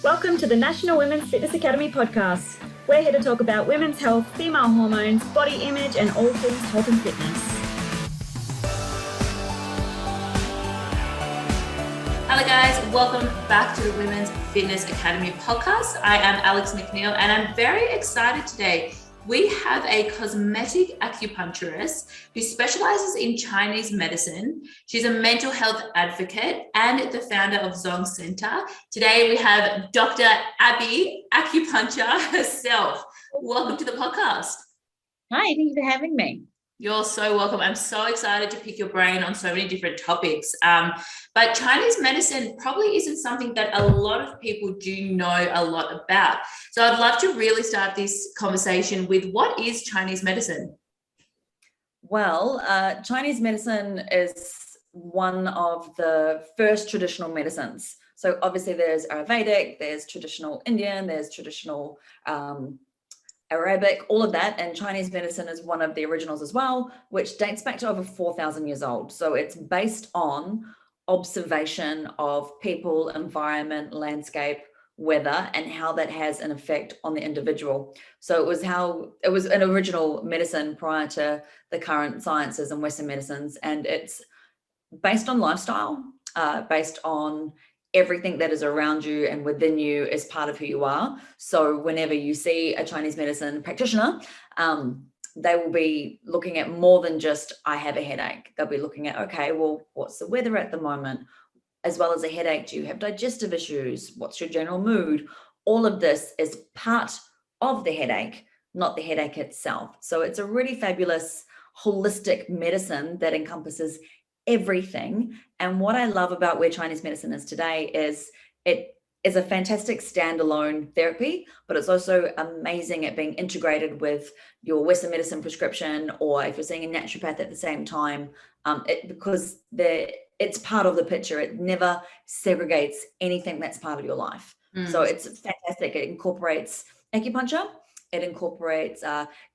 Welcome to the National Women's Fitness Academy podcast. We're here to talk about women's health, female hormones, body image, and all things health and fitness. Hello guys, welcome back to the Women's Fitness Academy podcast. I am Alex McNeil and I'm very excited today. We have a cosmetic acupuncturist who specializes in Chinese medicine. She's a mental health advocate and the founder of Zong Center. Today we have Dr. Abbie, acupuncture herself. Welcome to the podcast. Hi, thank you for having me. You're so welcome. I'm so excited to pick your brain on so many different topics. But Chinese medicine probably isn't something that a lot of people do know a lot about. So I'd love to really start this conversation with what is Chinese medicine? Well, Chinese medicine is one of the first traditional medicines. So obviously there's Ayurvedic, there's traditional Indian, there's traditional Arabic, all of that, and Chinese medicine is one of the originals as well, which dates back to over 4,000 years old. So it's based on observation of people, environment, landscape, weather, and how that has an effect on the individual. So it was an original medicine prior to the current sciences and Western medicines, and it's based on lifestyle, based on everything that is around you and within you is part of who you are. So whenever you see a Chinese medicine practitioner, they will be looking at more than just, I have a headache. They'll be looking at, okay, well, what's the weather at the moment? As well as a headache, do you have digestive issues? What's your general mood? All of this is part of the headache, not the headache itself. So it's a really fabulous holistic medicine that encompasses everything. And what I love about where Chinese medicine is today is it is a fantastic standalone therapy, but it's also amazing at being integrated with your Western medicine prescription, or if you're seeing a naturopath at the same time, because it's part of the picture. It never segregates anything that's part of your life. So it's fantastic. It incorporates acupuncture. It incorporates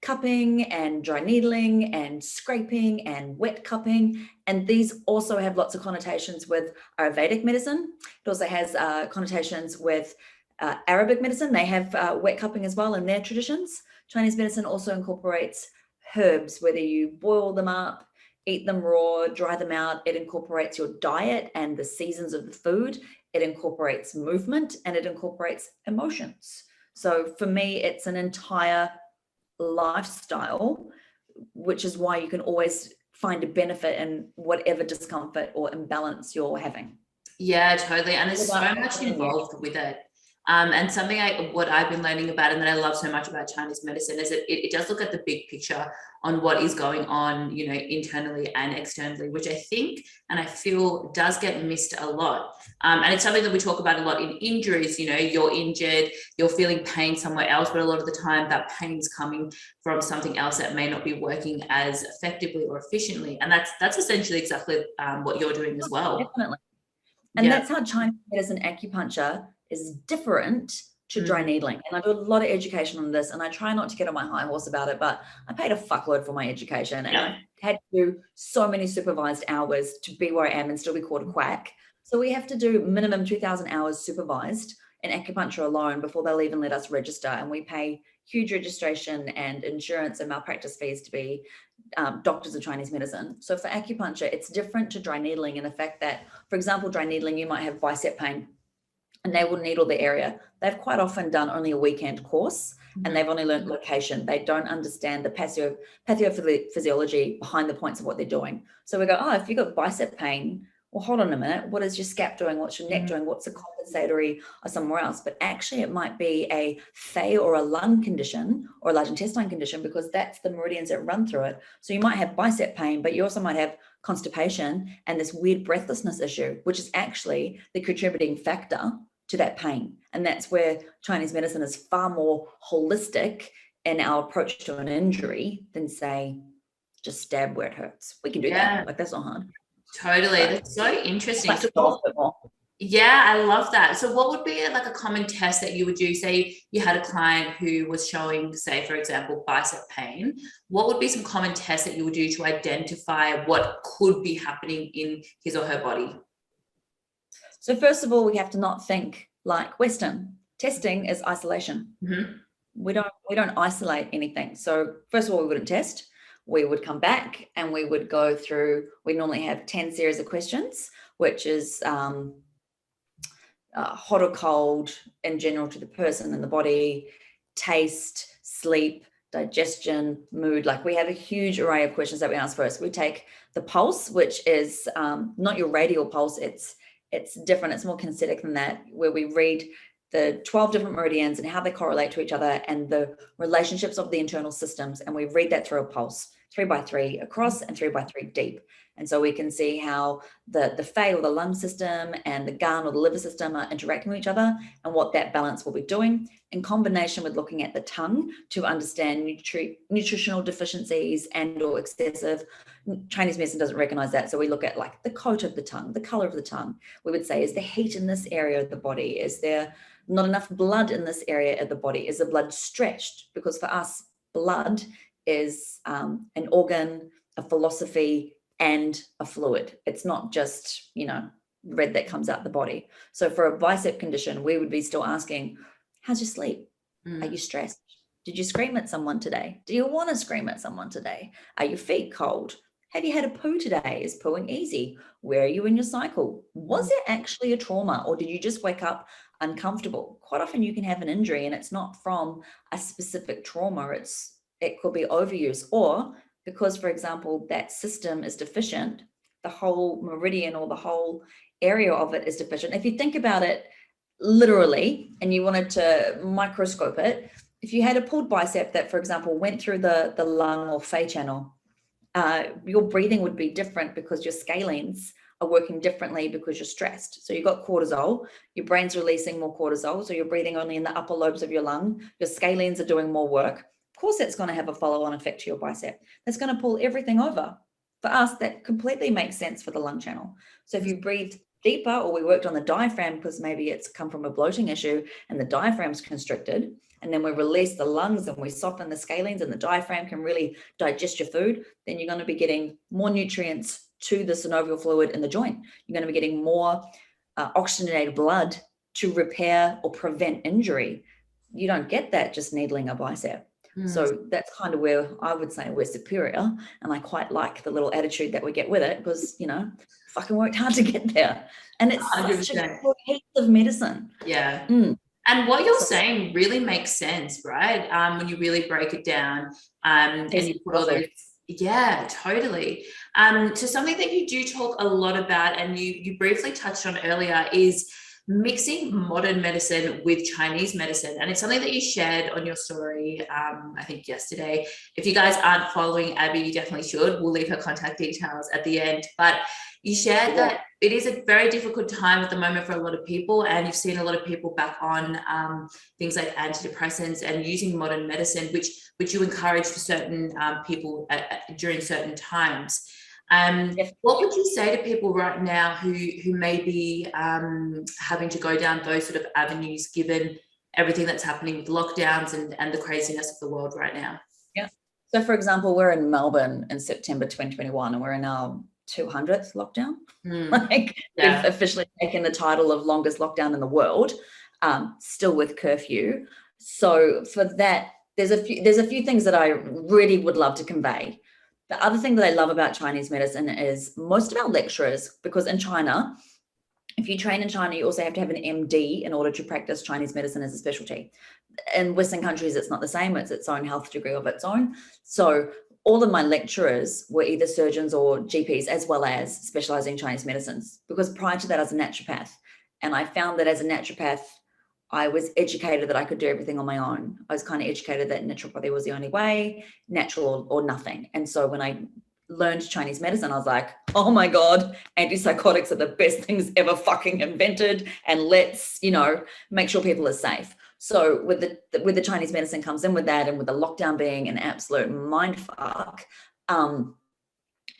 cupping and dry needling and scraping and wet cupping. And these also have lots of connotations with Ayurvedic medicine. It also has connotations with Arabic medicine. They have wet cupping as well in their traditions. Chinese medicine also incorporates herbs, whether you boil them up, eat them raw, dry them out. It incorporates your diet and the seasons of the food. It incorporates movement and it incorporates emotions. So for me, it's an entire lifestyle, which is why you can always find a benefit in whatever discomfort or imbalance you're having. Yeah, totally. And there's so much involved with it. And something what I've been learning about and that I love so much about Chinese medicine is that it does look at the big picture on what is going on, internally and externally, which I think and I feel does get missed a lot. And it's something that we talk about a lot in injuries. You're injured, you're feeling pain somewhere else, but a lot of the time that pain's coming from something else that may not be working as effectively or efficiently. And that's essentially exactly what you're doing as well. Definitely. And that's how Chinese medicine acupuncture is different to dry needling. And I do a lot of education on this, and I try not to get on my high horse about it, but I paid a fuckload for my education and I had to do so many supervised hours to be where I am and still be called a quack. So we have to do minimum 2,000 hours supervised in acupuncture alone before they'll even let us register. And we pay huge registration and insurance and malpractice fees to be doctors of Chinese medicine. So for acupuncture, it's different to dry needling in the fact that, for example, dry needling, you might have bicep pain and they will needle the area. They've quite often done only a weekend course and they've only learned location. They don't understand the pathophysiology behind the points of what they're doing. So we go, if you've got bicep pain, well, hold on a minute. What is your scap doing? What's your neck doing? What's the compensatory or somewhere else? But actually it might be a Fey or a lung condition or a large intestine condition because that's the meridians that run through it. So you might have bicep pain, but you also might have constipation and this weird breathlessness issue, which is actually the contributing factor to that pain. And that's where Chinese medicine is far more holistic in our approach to an injury than say, just stab where it hurts. We can do that. Like that's not hard. Totally. That's so interesting. Yeah, I love that. So what would be like a common test that you would do? Say you had a client who was showing, say, for example, bicep pain. What would be some common tests that you would do to identify what could be happening in his or her body? So first of all, we have to not think like Western. Testing is isolation. Mm-hmm. We don't isolate anything. So first of all, we wouldn't test. We would come back and we would go through, we normally have 10 series of questions, which is hot or cold in general to the person and the body, taste, sleep, digestion, mood. Like we have a huge array of questions that we ask first. We take the pulse, which is not your radial pulse. It's different. It's more kinesthetic than that, where we read the 12 different meridians and how they correlate to each other and the relationships of the internal systems. And we read that through a pulse, 3 by 3 across and 3 by 3 deep. And so we can see how the Fey or the lung system and the gun or the liver system are interacting with each other and what that balance will be doing, in combination with looking at the tongue to understand nutritional deficiencies and or excessive. Chinese medicine doesn't recognize that. So we look at like the coat of the tongue, the color of the tongue. We would say, is there heat in this area of the body? Is there not enough blood in this area of the body? Is the blood stretched? Because for us, blood is an organ, a philosophy, and a fluid. It's not just, red that comes out the body. So for a bicep condition, we would be still asking, how's your sleep? Are you stressed? Did you scream at someone today? Do you want to scream at someone today? Are your feet cold? Have you had a poo today? Is pooing easy? Where are you in your cycle? Was it actually a trauma, or did you just wake up uncomfortable? Quite often you can have an injury and it's not from a specific trauma. It could be overuse, or because, for example, that system is deficient, the whole meridian or the whole area of it is deficient. If you think about it literally and you wanted to microscope it, if you had a pulled bicep that, for example, went through the lung or Fey channel, your breathing would be different because your scalenes are working differently because you're stressed. So you've got cortisol, your brain's releasing more cortisol, so you're breathing only in the upper lobes of your lung, your scalenes are doing more work. Of course, that's going to have a follow-on effect to your bicep. That's going to pull everything over. For us, that completely makes sense for the lung channel. So if you breathe deeper, or we worked on the diaphragm because maybe it's come from a bloating issue and the diaphragm's constricted, and then we release the lungs and we soften the scalenes and the diaphragm can really digest your food, then you're going to be getting more nutrients to the synovial fluid in the joint. You're going to be getting more oxygenated blood to repair or prevent injury. You don't get that just needling a bicep. So that's kind of where I would say we're superior. And I quite like the little attitude that we get with it because, fucking worked hard to get there. And it's 100%. Such a good piece of medicine. Yeah. And what you're saying really makes sense, right? When you really break it down and you put all those, yeah, totally. So something that you do talk a lot about and you briefly touched on earlier is mixing modern medicine with Chinese medicine. And it's something that you shared on your story, I think yesterday. If you guys aren't following Abbie, you definitely should. We'll leave her contact details at the end. But you shared that it is a very difficult time at the moment for a lot of people, and you've seen a lot of people back on things like antidepressants and using modern medicine, which you encourage for certain people during certain times. What would you say to people right now who may be having to go down those sort of avenues, given everything that's happening with lockdowns and the craziness of the world right now? Yeah. So, for example, we're in Melbourne in September 2021, and we're in our 200th lockdown. We've officially taken the title of longest lockdown in the world, still with curfew. So for that, there's a few things that I really would love to convey. The other thing that I love about Chinese medicine is most of our lecturers, because in China, if you train in China, you also have to have an MD in order to practice Chinese medicine as a specialty. In Western countries, it's not the same. It's its own health degree of its own. So all of my lecturers were either surgeons or GPs, as well as specializing in Chinese medicines, because prior to that, I was a naturopath. And I found that as a naturopath, I was educated that I could do everything on my own. I was kind of educated that naturopathy was the only way, natural or nothing. And so when I learned Chinese medicine, I was like, oh my God, antipsychotics are the best things ever fucking invented. And let's, make sure people are safe. So with the Chinese medicine comes in with that, and with the lockdown being an absolute mindfuck,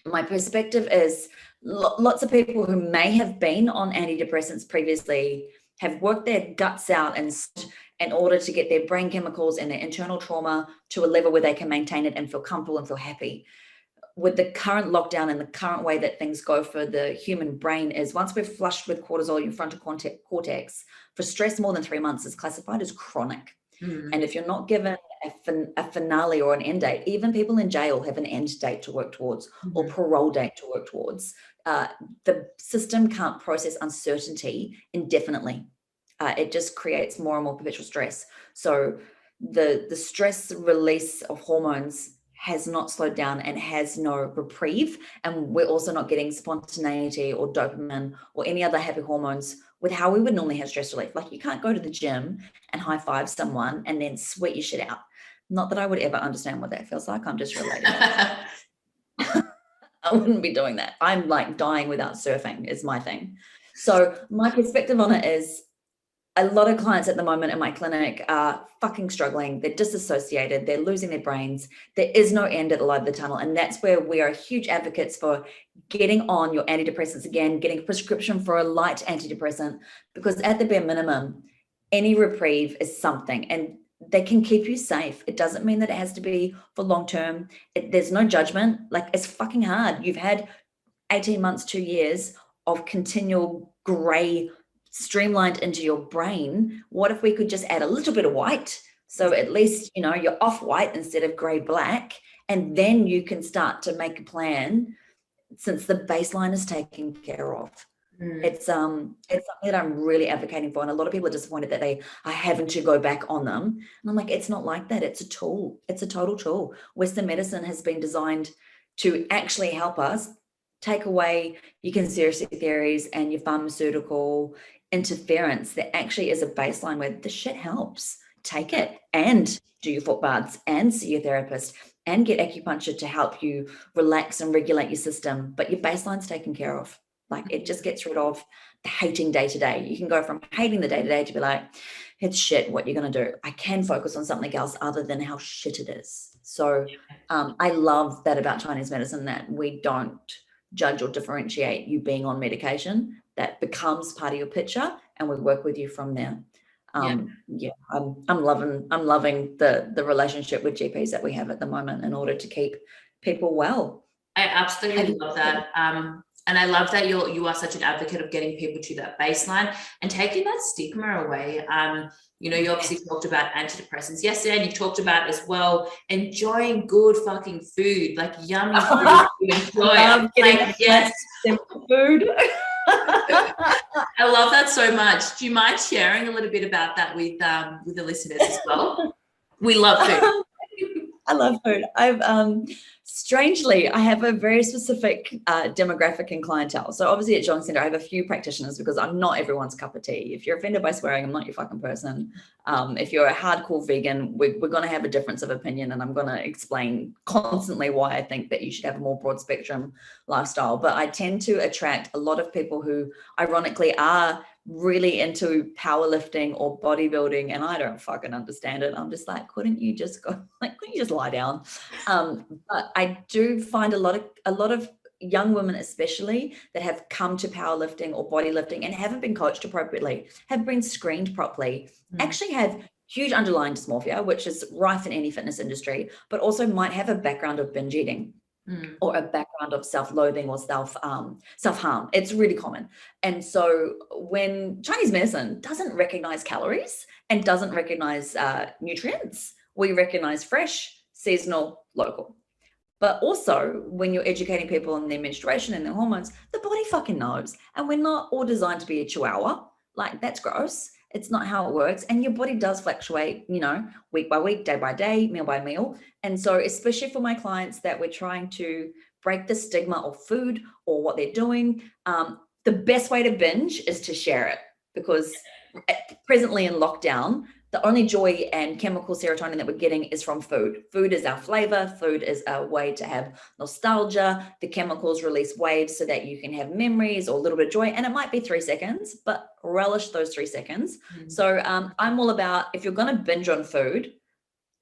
my perspective is lots of people who may have been on antidepressants previously have worked their guts out in order to get their brain chemicals and their internal trauma to a level where they can maintain it and feel comfortable and feel happy. with the current lockdown and the current way that things go for the human brain is once we're flushed with cortisol in your frontal cortex, for stress more than 3 months is classified as chronic. And if you're not given a finale or an end date, even people in jail have an end date to work towards or parole date to work towards. The system can't process uncertainty indefinitely. It just creates more and more perpetual stress. So the stress release of hormones has not slowed down and has no reprieve. And we're also not getting spontaneity or dopamine or any other happy hormones with how we would normally have stress relief. Like you can't go to the gym and high five someone and then sweat your shit out. Not that I would ever understand what that feels like. I'm just relating. I wouldn't be doing that. I'm like dying without surfing is my thing. So my perspective on it is a lot of clients at the moment in my clinic are fucking struggling. They're disassociated. They're losing their brains. There is no end at the light of the tunnel. And that's where we are huge advocates for getting on your antidepressants again, getting a prescription for a light antidepressant, because at the bare minimum, any reprieve is something. And they can keep you safe. It doesn't mean that it has to be for long term. There's no judgment. Like it's fucking hard. You've had 18 months, 2 years of continual gray streamlined into your brain. What if we could just add a little bit of white? So at least, you know, you're off white instead of gray black. And then you can start to make a plan since the baseline is taken care of. It's something that I'm really advocating for. And a lot of people are disappointed that they are having to go back on them. And I'm like, it's not like that. It's a tool. It's a total tool. Western medicine has been designed to actually help us take away your conspiracy theories and your pharmaceutical interference. There actually is a baseline where the shit helps. Take it and do your foot baths and see your therapist and get acupuncture to help you relax and regulate your system. But your baseline's taken care of. Like it just gets rid of the hating day to day. You can go from hating the day to day to be like, it's shit, what you're going to do. I can focus on something else other than how shit it is. So I love that about Chinese medicine, that we don't judge or differentiate you being on medication. That becomes part of your picture and we work with you from there. I'm loving the relationship with GPs that we have at the moment in order to keep people well. I absolutely love that. And I love that you are such an advocate of getting people to that baseline and taking that stigma away. You obviously talked about antidepressants yesterday, and you talked about as well enjoying good fucking food, like yummy food you enjoy. Yes, food. I love that so much. Do you mind sharing a little bit about that with the listeners as well? We love food. I love food. Strangely, I have a very specific demographic and clientele. So obviously at Jogging Centre, I have a few practitioners because I'm not everyone's cup of tea. If you're offended by swearing, I'm not your fucking person. If you're a hardcore vegan, we're going to have a difference of opinion, and I'm going to explain constantly why I think that you should have a more broad spectrum lifestyle. But I tend to attract a lot of people who ironically are really into powerlifting or bodybuilding, and I don't fucking understand it. I'm just like, couldn't you just lie down? But I do find a lot of young women especially that have come to powerlifting or bodylifting and haven't been coached appropriately, have been screened properly, actually have huge underlying dysmorphia, which is rife in any fitness industry, but also might have a background of binge eating. Or a background of self-loathing or self-harm. It's really common. And so when Chinese medicine doesn't recognize calories and doesn't recognize nutrients, we recognize fresh, seasonal, local. But also when you're educating people on their menstruation and their hormones, the body fucking knows. And we're not all designed to be a chihuahua. Like, that's gross. It's not how it works. And your body does fluctuate, week by week, day by day, meal by meal. And so especially for my clients that we're trying to break the stigma of food or what they're doing, the best way to binge is to share it, because presently in lockdown, the only joy and chemical serotonin that we're getting is from food. Food is our flavor. Food is our way to have nostalgia. The chemicals release waves so that you can have memories or a little bit of joy. And it might be 3 seconds, but relish those 3 seconds. So I'm all about, if you're going to binge on food,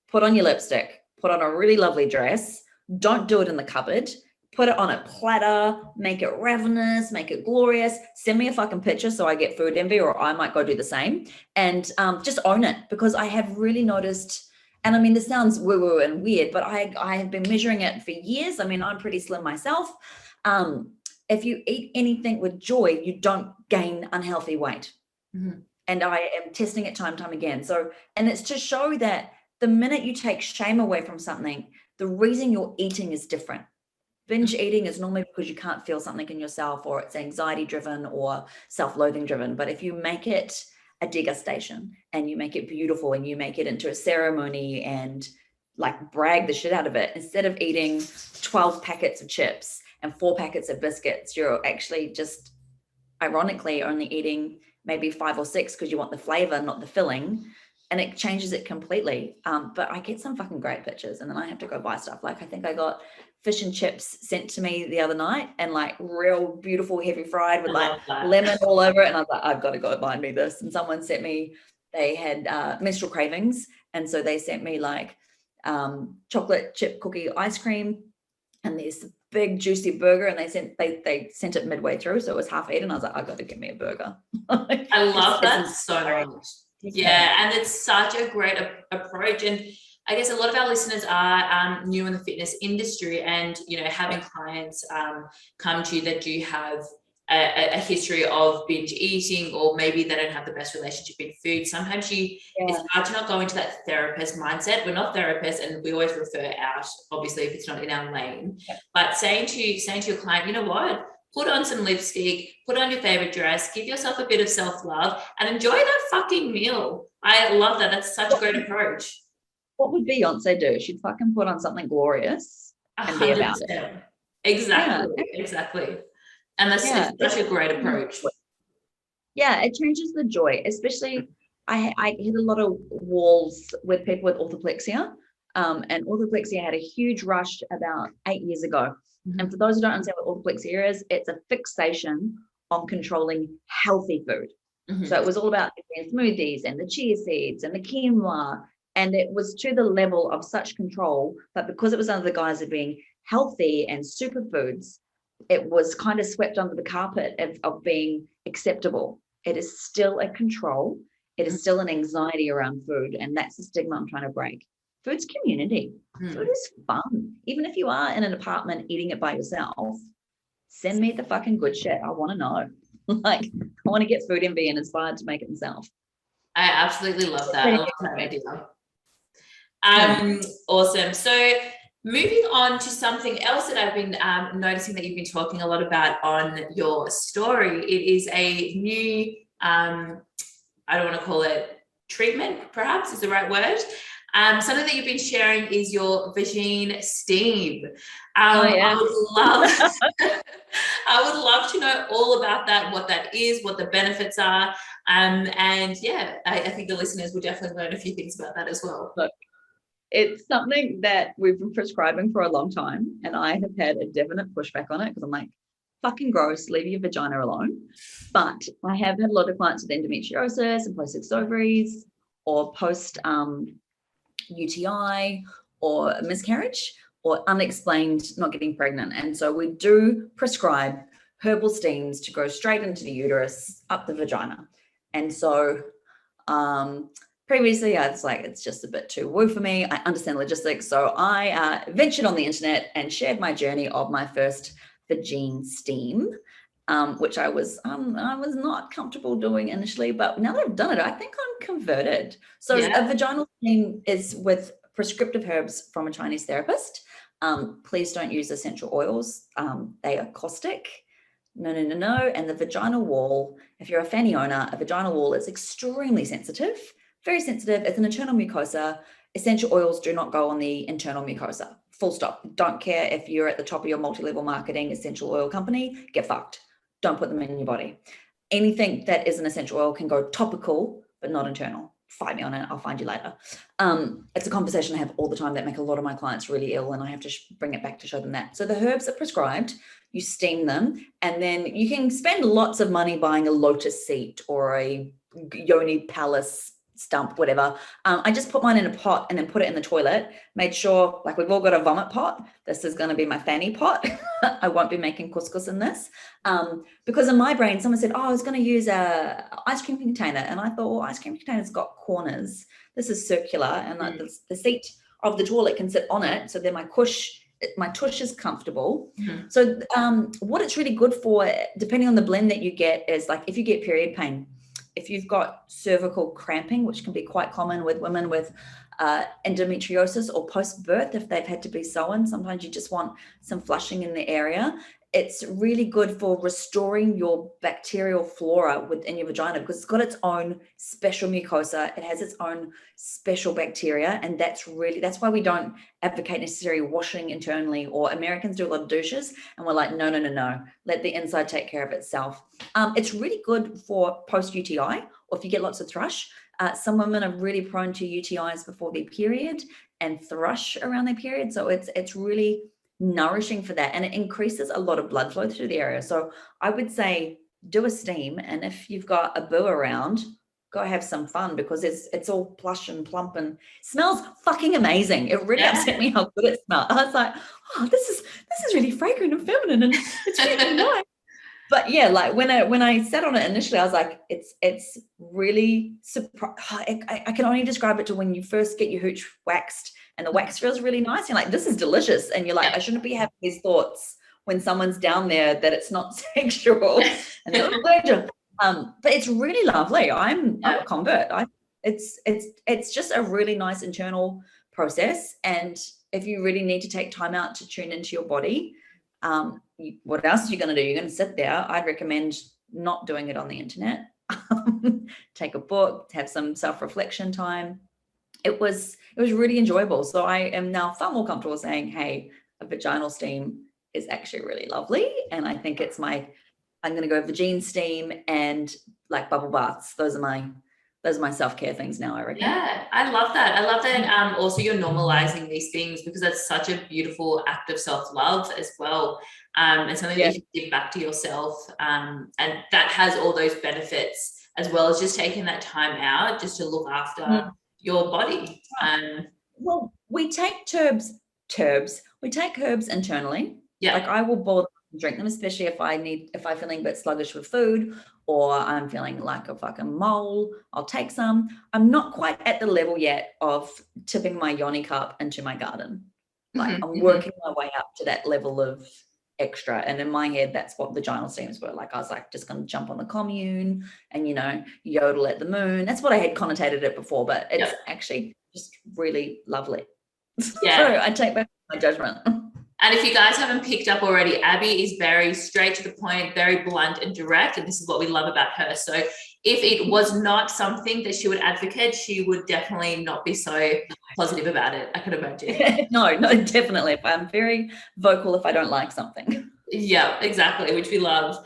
put on your lipstick, put on a really lovely dress. Don't do it in the cupboard. Put it on a platter, make it ravenous, make it glorious. Send me a fucking picture so I get food envy, or I might go do the same. And just own it, because I have really noticed And I mean, this sounds woo-woo and weird, but I have been measuring it for years. I mean, I'm pretty slim myself. If you eat anything with joy, you don't gain unhealthy weight. Mm-hmm. And I am testing it time and time again. So, and it's to show that the minute you take shame away from something, the reason you're eating is different. Binge eating is normally because you can't feel something in yourself, or it's anxiety driven or self-loathing driven. But if you make it a degustation and you make it beautiful and you make it into a ceremony and like brag the shit out of it, instead of eating 12 packets of chips and 4 packets of biscuits, you're actually just ironically only eating maybe 5 or 6 because you want the flavor, not the filling. And it changes it completely. But I get some fucking great pictures and then I have to go buy stuff. Like I think I got fish and chips sent to me the other night and like real beautiful heavy fried with like lemon all over it. And I was like, I've got to go buy me this. And someone sent me, they had menstrual cravings. And so they sent me like chocolate chip cookie ice cream and this big juicy burger. And they sent it midway through. So it was half eaten. I was like, I've got to get me a burger. I love that so much. Yeah, and it's such a great approach. And I guess a lot of our listeners are new in the fitness industry, and you know, having clients come to you that do have a history of binge eating, or maybe they don't have the best relationship with food. Sometimes it's hard to not go into that therapist mindset. We're not therapists, and we always refer out, obviously, if it's not in our lane. Yeah. But saying to your client, you know what? Put on some lipstick, put on your favorite dress, give yourself a bit of self-love and enjoy that fucking meal. I love that. That's such a great approach. What would Beyonce do? She'd fucking put on something glorious and 100%. Be about it. Exactly. And that's such a great approach. Yeah, it changes the joy, especially I hit a lot of walls with people with orthoplexia. And orthoplexia had a huge rush about 8 years ago. Mm-hmm. And for those who don't understand what orthoplexia is, it's a fixation on controlling healthy food. Mm-hmm. So it was all about the smoothies and the chia seeds and the quinoa. And it was to the level of such control, but because it was under the guise of being healthy and superfoods, it was kind of swept under the carpet of being acceptable. It is still a control. It is still an anxiety around food. And that's the stigma I'm trying to break. Food's community. Food is fun. Even if you are in an apartment eating it by yourself, send me the fucking good shit. I want to know. Like, I want to get food envy and inspired to make it myself. I absolutely love that. I love that idea. Awesome. So moving on to something else that I've been noticing that you've been talking a lot about on your story. It is a new, I don't want to call it treatment, perhaps is the right word. Something that you've been sharing is your Vagine Steam. I would love to know all about that, what that is, what the benefits are. And yeah, I think the listeners will definitely learn a few things about that as well. Look, it's something that we've been prescribing for a long time, and I have had a definite pushback on it because I'm like, fucking gross, leave your vagina alone. But I have had a lot of clients with endometriosis and polycystic ovaries or post UTI or miscarriage or unexplained not getting pregnant. And so we do prescribe herbal steams to go straight into the uterus, up the vagina. And so previously I was like, it's just a bit too woo for me. I understand logistics. So I ventured on the internet and shared my journey of my first Vagine Steam, which I was not comfortable doing initially, but now that I've done it, I think I'm converted. So a vaginal steam is with prescriptive herbs from a Chinese therapist. Please don't use essential oils. They are caustic. No. And the vaginal wall, if you're a fanny owner, a vaginal wall is extremely sensitive, very sensitive. It's an internal mucosa. Essential oils do not go on the internal mucosa. Full stop. Don't care if you're at the top of your multi-level marketing essential oil company, get fucked. Don't put them in your body. Anything that is an essential oil can go topical, but not internal. Fight me on it. I'll find you later. It's a conversation I have all the time that make a lot of my clients really ill, and I have to bring it back to show them that. So the herbs are prescribed, you steam them, and then you can spend lots of money buying a lotus seat or a yoni palace stump, whatever. I just put mine in a pot and then put it in the toilet, made sure, like, we've all got a vomit pot. This is going to be my fanny pot. I won't be making couscous in this. Because in my brain, someone said, oh, I was going to use a ice cream container. And I thought, well, ice cream container's got corners. This is circular, and like the seat of the toilet can sit on it. So then my tush is comfortable. So what it's really good for, depending on the blend that you get, is like if you get period pain, if you've got cervical cramping, which can be quite common with women with endometriosis or post-birth, if they've had to be sewn, sometimes you just want some flushing in the area. It's really good for restoring your bacterial flora within your vagina, because it's got its own special mucosa. It has its own special bacteria. And that's why we don't advocate necessarily washing internally, or Americans do a lot of douches and we're like, no, let the inside take care of itself. It's really good for post-UTI, or if you get lots of thrush. Some women are really prone to UTIs before their period and thrush around their period. So it's really nourishing for that, and it increases a lot of blood flow through the area. So I would say do a steam, and if you've got a boo around, go have some fun, because it's all plush and plump and smells fucking amazing. It really upset me how good it smelled. I was like, oh, this is really fragrant and feminine, and it's really nice. But yeah, like when I sat on it initially, I was like, it's really I can only describe it to when you first get your hooch waxed and the wax feels really nice. You're like, this is delicious. And you're like, I shouldn't be having these thoughts when someone's down there that it's not sexual. And they're like, but it's really lovely. I'm a convert. It's just a really nice internal process. And if you really need to take time out to tune into your body, what else are you going to do? You're going to sit there. I'd recommend not doing it on the internet. Take a book, have some self-reflection time. It was really enjoyable. So I am now far more comfortable saying, hey, a vaginal steam is actually really lovely. And I think I'm going to go Vagine Steam and like bubble baths. Those are my self-care things now, I reckon. Yeah, I love that. I love that. Also, you're normalizing these things, because that's such a beautiful act of self-love as well. And something that you can give back to yourself. And that has all those benefits, as well as just taking that time out just to look after your body. Well, we take herbs. We take herbs internally. Yeah. Like I will boil them and drink them, especially if I'm feeling a bit sluggish with food, or I'm feeling like a fucking mole. I'll take some. I'm not quite at the level yet of tipping my yoni cup into my garden. Like I'm working my way up to that level of extra. And in my head, that's what vaginal steams were. Like I was like, just going to jump on the commune and, yodel at the moon. That's what I had connotated it before, but it's actually just really lovely. Yeah. So I take back my judgment. And if you guys haven't picked up already, Abbie is very straight to the point, very blunt and direct. And this is what we love about her. So if it was not something that she would advocate, she would definitely not be so positive about it, I could imagine. No, definitely. I'm very vocal if I don't like something. Yeah, exactly, which we love.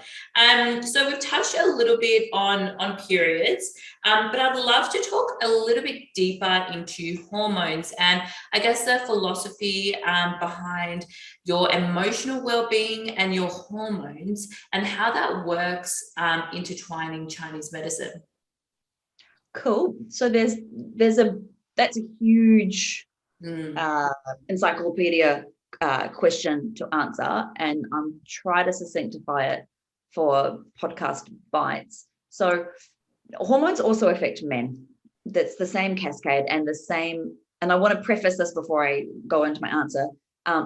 So we've touched a little bit on periods, but I'd love to talk a little bit deeper into hormones, and I guess the philosophy behind your emotional well-being and your hormones, and how that works intertwining Chinese medicine. Cool. So that's a huge encyclopedia question to answer, and try to succinctify it for podcast bites. So hormones also affect men. That's the same cascade and the same, and I want to preface this before I go into my answer.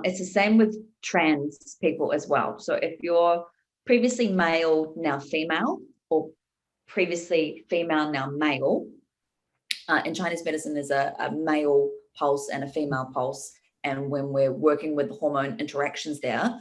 It's the same with trans people as well. So if you're previously male, now female, or previously female, now male, in Chinese medicine, there's a male pulse and a female pulse. And when we're working with hormone interactions there,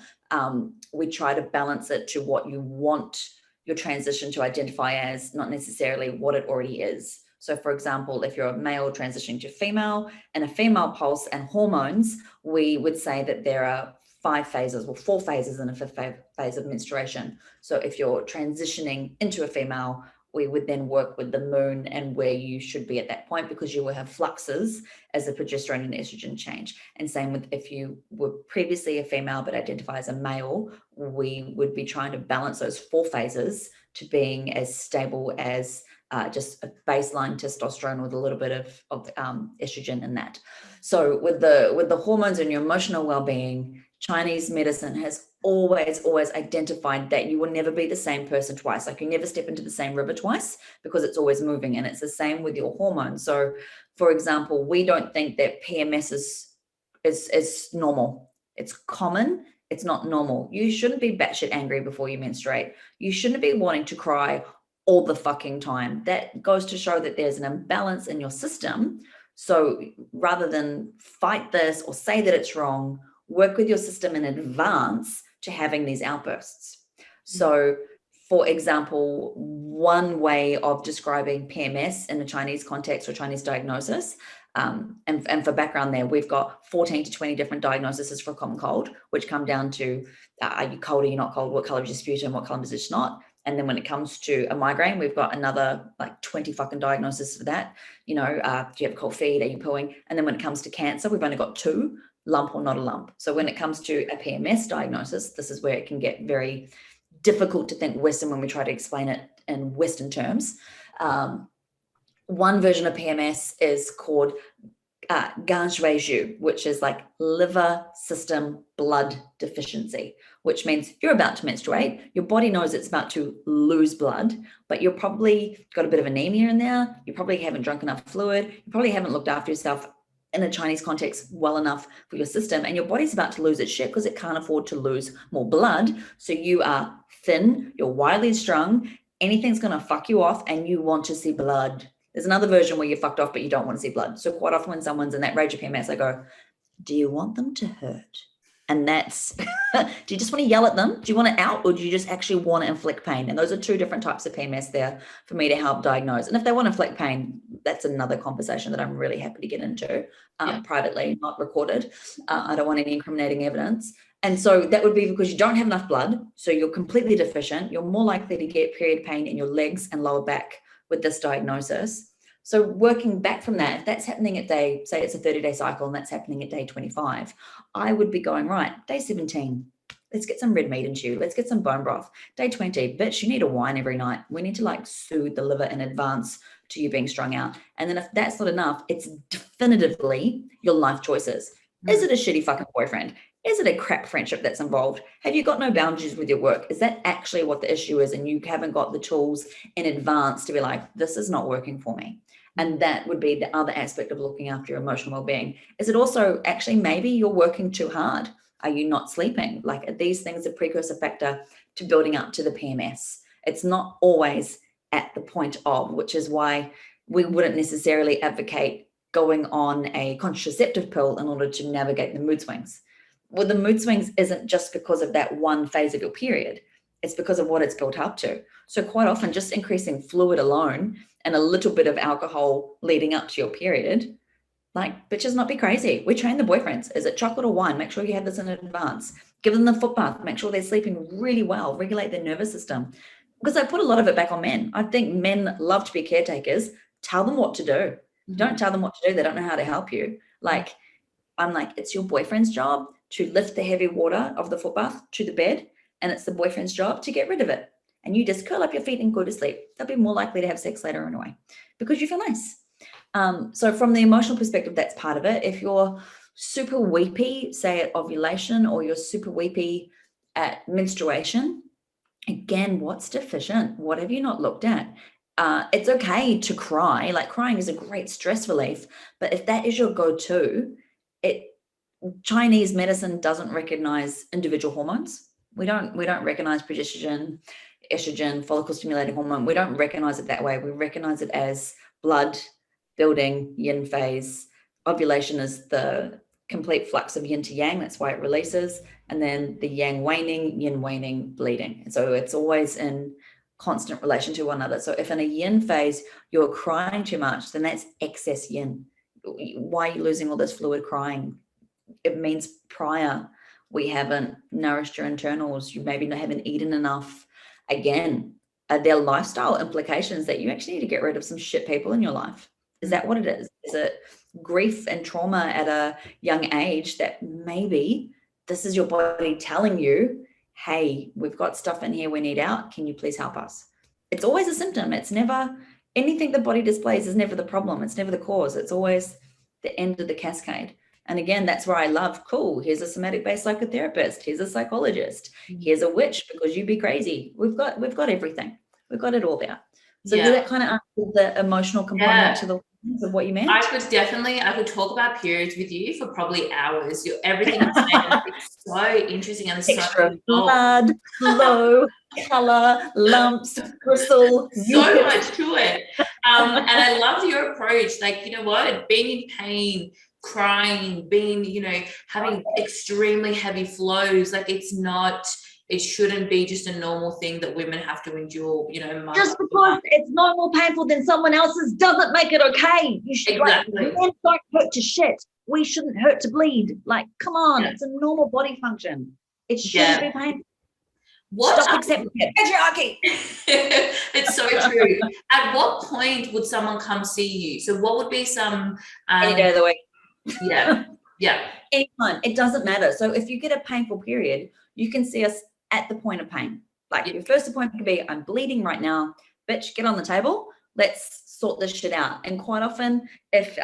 we try to balance it to what you want your transition to identify as, not necessarily what it already is. So for example, if you're a male transitioning to female and a female pulse and hormones, we would say that there are 5 phases, or 4 phases in a 5th phase of menstruation. So if you're transitioning into a female, we would then work with the moon and where you should be at that point, because you will have fluxes as the progesterone and estrogen change. And same with if you were previously a female but identify as a male, we would be trying to balance those 4 phases to being as stable as just a baseline testosterone with a little bit of estrogen in that. So with the hormones and your emotional well-being, Chinese medicine has always identified that you will never be the same person twice. Like you never step into the same river twice, because it's always moving, and it's the same with your hormones. So for example, we don't think that PMS is normal. It's common. It's not normal. You shouldn't be batshit angry before you menstruate. You shouldn't be wanting to cry all the fucking time. That goes to show that there's an imbalance in your system. So rather than fight this or say that it's wrong, work with your system in advance to having these outbursts. So for example, one way of describing PMS in a Chinese context or Chinese diagnosis, and for background there, we've got 14 to 20 different diagnoses for a common cold, which come down to, are you cold, are you not cold, what color is your sputum, what color is it not? And then when it comes to a migraine, we've got another like 20 fucking diagnoses for that. Do you have a cold feet, are you pooing? And then when it comes to cancer, we've only got 2, lump or not a lump. So when it comes to a PMS diagnosis, this is where it can get very difficult to think Western when we try to explain it in Western terms. One version of PMS is called Ganzhuizhu, which is like liver system blood deficiency, which means you're about to menstruate. Your body knows it's about to lose blood, but you're probably got a bit of anemia in there. You probably haven't drunk enough fluid. You probably haven't looked after yourself in a Chinese context well enough for your system, and your body's about to lose its shit because it can't afford to lose more blood. So you are thin, you're widely strung, anything's going to fuck you off, and you want to see blood. There's another version where you're fucked off, but you don't want to see blood. So quite often when someone's in that rage of PMS, I go, do you want them to hurt? And that's, do you just want to yell at them? Do you want to out, or do you just actually want to inflict pain? And those are 2 different types of PMS there for me to help diagnose. And if they want to inflict pain, that's another conversation that I'm really happy to get into privately, not recorded. I don't want any incriminating evidence. And so that would be because you don't have enough blood. So you're completely deficient. You're more likely to get period pain in your legs and lower back with this diagnosis. So working back from that, if that's happening at day, say it's a 30-day cycle and that's happening at day 25, I would be going, right, day 17, let's get some red meat into you. Let's get some bone broth. Day 20, bitch, you need a wine every night. We need to like soothe the liver in advance to you being strung out. And then if that's not enough, it's definitively your life choices. Is it a shitty fucking boyfriend? Is it a crap friendship that's involved? Have you got no boundaries with your work? Is that actually what the issue is? And you haven't got the tools in advance to be like, this is not working for me. And that would be the other aspect of looking after your emotional well-being. Is it also actually maybe you're working too hard? Are you not sleeping? Like, are these things a precursor factor to building up to the PMS? It's not always at the point of, which is why we wouldn't necessarily advocate going on a contraceptive pill in order to navigate the mood swings. Well, the mood swings isn't just because of that one phase of your period. It's because of what it's built up to. So quite often just increasing fluid alone and a little bit of alcohol leading up to your period, like, bitches, not be crazy. We train the boyfriends. Is it chocolate or wine? Make sure you have this in advance. Give them the foot bath. Make sure they're sleeping really well. Regulate their nervous system. Because I put a lot of it back on men. I think men love to be caretakers. Tell them what to do. Don't tell them what to do. They don't know how to help you. Like, I'm like, it's your boyfriend's job to lift the heavy water of the foot bath to the bed, and it's the boyfriend's job to get rid of it. And you just curl up your feet and go to sleep. They'll be more likely to have sex later anyway, because you feel nice. So from the emotional perspective, that's part of it. If you're super weepy, say at ovulation, or you're super weepy at menstruation, again, what's deficient? What have you not looked at? It's okay to cry. Like, crying is a great stress relief, but if that is your go-to, Chinese medicine doesn't recognize individual hormones. We don't recognize progesterone, estrogen, follicle stimulating hormone. We don't recognize it that way. We recognize it as blood building, yin phase. Ovulation is the complete flux of yin to yang. That's why it releases. And then the yang waning, yin waning, bleeding. And so it's always in constant relation to one another. So if in a yin phase you're crying too much, then that's excess yin. Why are you losing all this fluid crying? It means prior we haven't nourished your internals. You maybe haven't eaten enough. Again, are there lifestyle implications that you actually need to get rid of some shit people in your life? Is that what it is? Is it grief and trauma at a young age that maybe this is your body telling you, hey, we've got stuff in here we need out. Can you please help us? It's always a symptom. It's never anything the body displays is never the problem. It's never the cause. It's always the end of the cascade. And again, that's where I love, cool, here's a somatic-based psychotherapist, here's a psychologist, here's a witch because you be crazy. We've got everything. We've got it all there. So does that kind of answer the emotional component to the of what you meant? I could talk about periods with you for probably hours. Everything you're saying is so interesting, and there's Extra so blood, flow, color, lumps, crystal, so much to it. And I love your approach. Like, you know what, being in pain, crying, being, you know, having extremely heavy flows, like it shouldn't be just a normal thing that women have to endure, you know. Just because it's not more painful than someone else's doesn't make it okay. You should, exactly. Men don't hurt to shit. We shouldn't hurt to bleed. Like, come on, it's a normal body function. It shouldn't be painful. Stop accepting it. Patriarchy. It's so true. At what point would someone come see you? So what would be some any day of the week? Yeah. Anytime. It doesn't matter. So if you get a painful period, you can see us at the point of pain. Like your first appointment could be, I'm bleeding right now. Bitch, get on the table. Let's sort this shit out. And quite often, if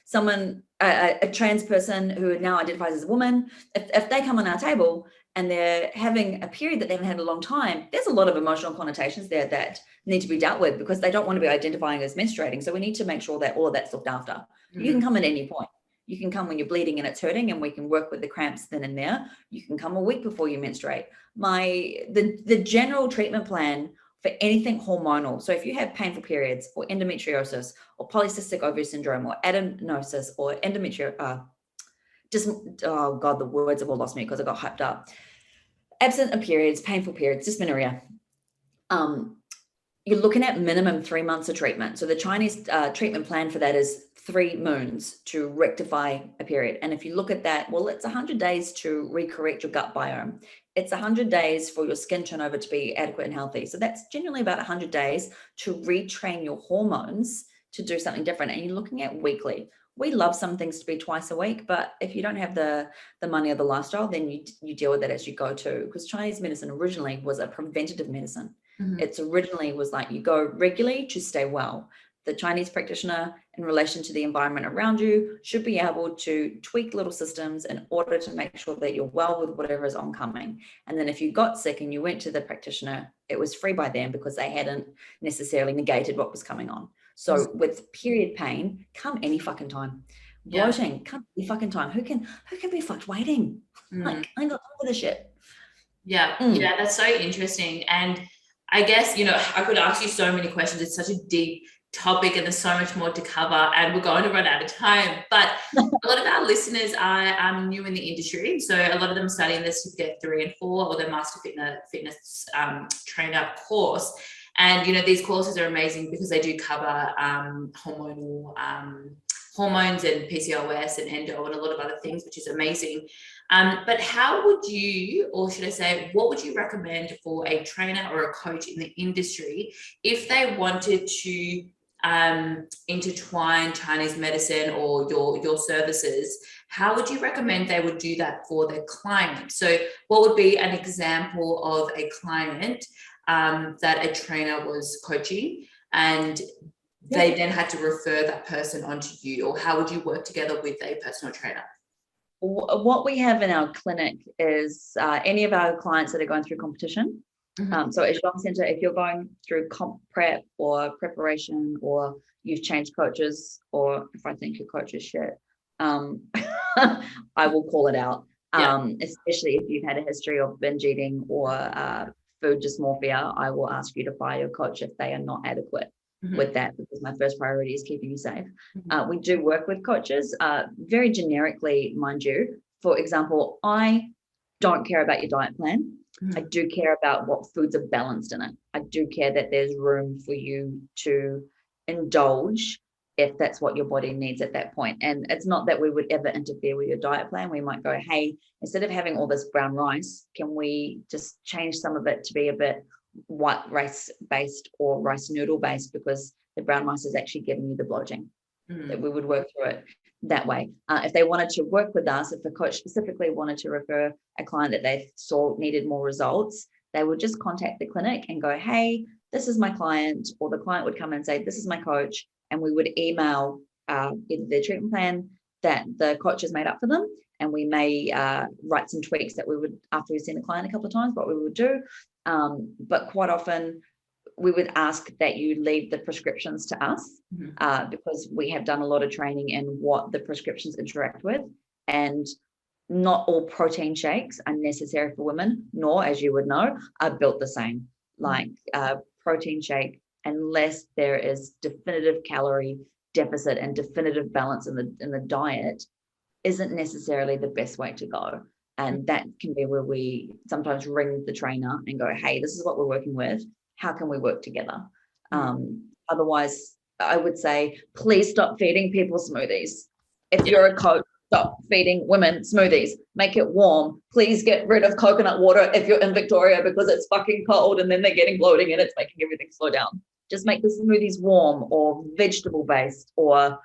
someone, a trans person who now identifies as a woman, if they come on our table and they're having a period that they haven't had in a long time, there's a lot of emotional connotations there that need to be dealt with because they don't want to be identifying as menstruating. So we need to make sure that all of that's looked after. Mm-hmm. You can come at any point. You can come when you're bleeding and it's hurting and we can work with the cramps then and there. You can come a week before you menstruate. The general treatment plan for anything hormonal. So if you have painful periods or endometriosis or polycystic ovary syndrome or adenosis or oh God, the words have all lost me because I got hyped up. Absent of periods, painful periods, dysmenorrhea. You're looking at minimum 3 months of treatment. So the Chinese treatment plan for that is 3 moons to rectify a period. And if you look at that, well, it's 100 days to recorrect your gut biome. It's 100 days for your skin turnover to be adequate and healthy. So that's generally about 100 days to retrain your hormones to do something different. And you're looking at weekly. We love some things to be twice a week, but if you don't have the money or the lifestyle, then you deal with it as you go too. Because Chinese medicine originally was a preventative medicine. Mm-hmm. It's originally was like you go regularly to stay well. The Chinese practitioner in relation to the environment around you should be able to tweak little systems in order to make sure that you're well with whatever is oncoming. And then if you got sick and you went to the practitioner, it was free by them because they hadn't necessarily negated what was coming on. So with period pain, come any fucking time. Bloating, come any fucking time. Who can be fucked waiting? Like, I ain't got time for this shit. Yeah, that's so interesting. And I guess, you know, I could ask you so many questions. It's such a deep topic and there's so much more to cover and we're going to run out of time. But a lot of our listeners are new in the industry. So a lot of them are studying their certificate 3 and 4 or their master fitness trainer course. And, you know, these courses are amazing because they do cover hormonal hormones and PCOS and endo and a lot of other things, which is amazing. But how would you, or should I say, what would you recommend for a trainer or a coach in the industry if they wanted to intertwine Chinese medicine or your services? How would you recommend they would do that for their client? So what would be an example of a client that a trainer was coaching and they then had to refer that person onto you, or how would you work together with a personal trainer? What we have in our clinic is any of our clients that are going through competition. Mm-hmm. So at Zhuang Center, if you're going through comp prep or preparation, or you've changed coaches, or if I think your coach is shit, I will call it out. Especially if you've had a history of binge eating or food dysmorphia, I will ask you to fire your coach if they are not adequate. Mm-hmm. With that, because my first priority is keeping you safe. Mm-hmm. We do work with coaches, very generically, mind you. For example, I don't care about your diet plan. Mm-hmm. I do care about what foods are balanced in it. I do care that there's room for you to indulge if that's what your body needs at that point. And it's not that we would ever interfere with your diet plan. We might go, hey, instead of having all this brown rice, can we just change some of it to be a bit white rice based or rice noodle based, because the brown rice is actually giving you the bloating. That we would work through it that way. If they wanted to work with us, if the coach specifically wanted to refer a client that they saw needed more results, they would just contact the clinic and go, hey, this is my client, or the client would come and say, this is my coach, and we would email either their treatment plan that the coach has made up for them, and we may write some tweaks that we would, after we've seen the client a couple of times, what we would do. But quite often we would ask that you leave the prescriptions to us, because we have done a lot of training in what the prescriptions interact with, and not all protein shakes are necessary for women, nor, as you would know, are built the same. Like protein shake, unless there is definitive calorie deficit and definitive balance in the diet, isn't necessarily the best way to go. And that can be where we sometimes ring the trainer and go, hey, this is what we're working with. How can we work together? Otherwise, I would say, please stop feeding people smoothies. If you're a coach, stop feeding women smoothies. Make it warm. Please get rid of coconut water if you're in Victoria, because it's fucking cold and then they're getting bloating and it's making everything slow down. Just make the smoothies warm or vegetable based, or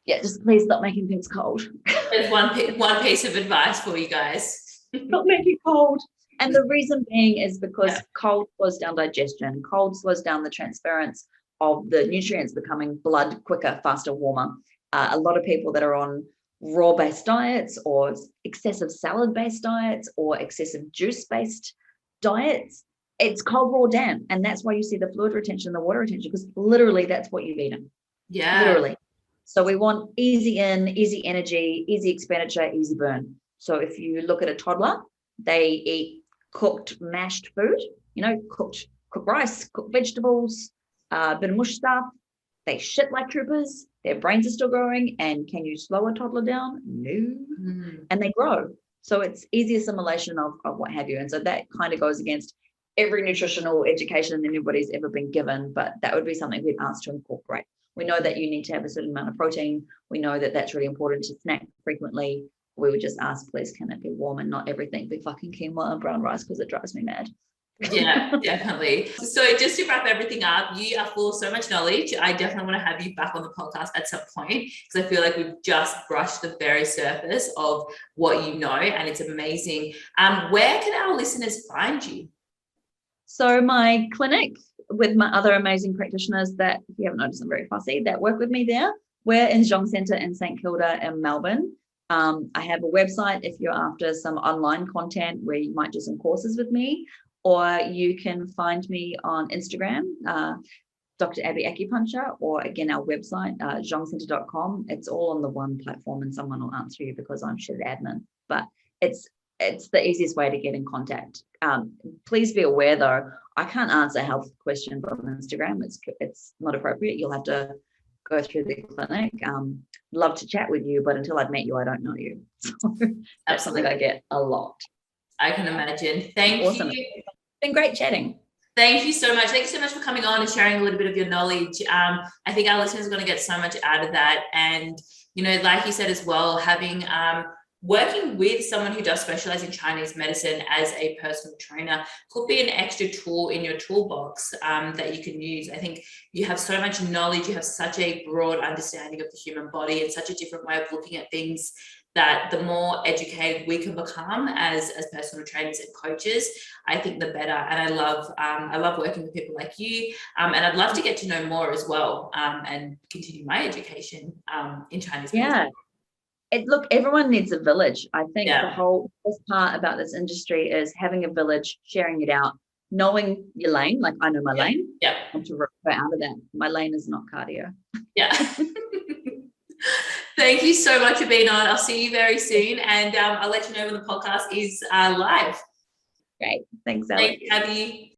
just please stop making things cold. There's one piece of advice for you guys. Not make it cold. And the reason being is because cold slows down digestion. Cold slows down the transference of the nutrients becoming blood quicker, faster, warmer. A lot of people that are on raw-based diets or excessive salad-based diets or excessive juice-based diets, it's cold, raw, damp. And that's why you see the fluid retention, the water retention, because literally that's what you've eaten. Yeah. Literally. So we want easy in, easy energy, easy expenditure, easy burn. So if you look at a toddler, they eat cooked, mashed food, cooked rice, cooked vegetables, a bit of mush stuff. They shit like troopers. Their brains are still growing. And can you slow a toddler down? No. And they grow. So it's easy assimilation of what have you. And so that kind of goes against every nutritional education anybody's ever been given. But that would be something we'd ask to incorporate. We know that you need to have a certain amount of protein. We know that that's really important to snack frequently. We would just ask, please, can it be warm and not everything be fucking quinoa and brown rice, because it drives me mad. Yeah, definitely. So just to wrap everything up, you are full of so much knowledge. I definitely want to have you back on the podcast at some point, because I feel like we've just brushed the very surface of what you know, and it's amazing. Where can our listeners find you? So my clinic with my other amazing practitioners that, if you haven't noticed, I'm very fussy, that work with me there. We're in Zhong Centre in St Kilda in Melbourne. I have a website if you're after some online content where you might do some courses with me, or you can find me on Instagram, Dr Abbie Acupuncture, or again, our website, zhongcentre.com. It's all on the one platform and someone will answer you because I'm shit at admin, but it's the easiest way to get in contact. Please be aware though, I can't answer a health question from Instagram. It's not appropriate. You'll have to go through the clinic. Love to chat with you, but until I've met you, I don't know you. So that's something I get a lot. I can imagine. Thank you. It's been great chatting. Thank you so much. Thank you so much for coming on and sharing a little bit of your knowledge. I think our listeners are going to get so much out of that. And, like you said as well, having working with someone who does specialize in Chinese medicine as a personal trainer could be an extra tool in your toolbox that you can use. I think you have so much knowledge, you have such a broad understanding of the human body and such a different way of looking at things, that the more educated we can become as personal trainers and coaches, I think the better. And I love working with people like you. And I'd love to get to know more as well, and continue my education in Chinese medicine. Look, everyone needs a village. I think the whole best part about this industry is having a village, sharing it out, knowing your lane. Like I know my lane. Yeah. And to refer out of that. My lane is not cardio. Yeah. Thank you so much for being on. I'll see you very soon, and I'll let you know when the podcast is live. Great. Thanks, Alex. Thank you, Abbie.